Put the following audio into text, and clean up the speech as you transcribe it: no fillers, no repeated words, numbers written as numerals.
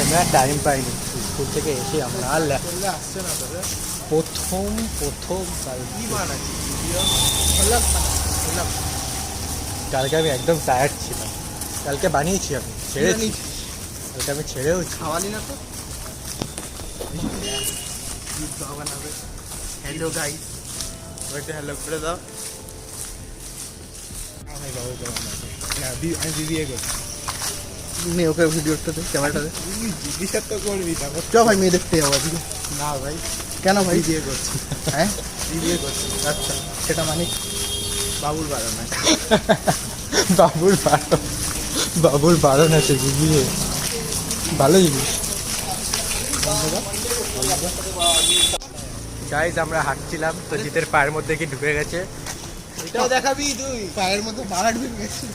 আমরা টাইম পাইনি স্কুল থেকে এসে আমরা আর আসছে না তবে প্রথম কি মান আছে কালকে আমি একদম টায়ার্ড ছিলাম। কালকে বানিয়েছি আমি, ছেড়েছি কালকে আমি ছেড়েও খাওয়ালি না তো বানাবে। হ্যালো গাইস, ওইটা হ্যালো করে দাও। আমি বিবিএ করছি। নে ওকে ভিডিওটা দে, ক্যামেরাটা দে। জিজ্ঞাসা তো করবি তারপর। চ ভাই মেয়ে দেখতে যাবো আজকে। না ভাই, কেন ভাই? বিবিএ করছি। হ্যাঁ বিবিএ করছি। আচ্ছা, সেটা মানে বাবুর বারণ আছে। বাবুর বারণ আছে বিবিএ, ভালো জিনিস। গাইজ আমরা হাঁটছিলাম তো জিতের পায়ের মধ্যে কি ঢুকে গেছে। এটাও দেখাবি তুই? পায়ের মধ্যে বাড়া ঢুকে গেছে।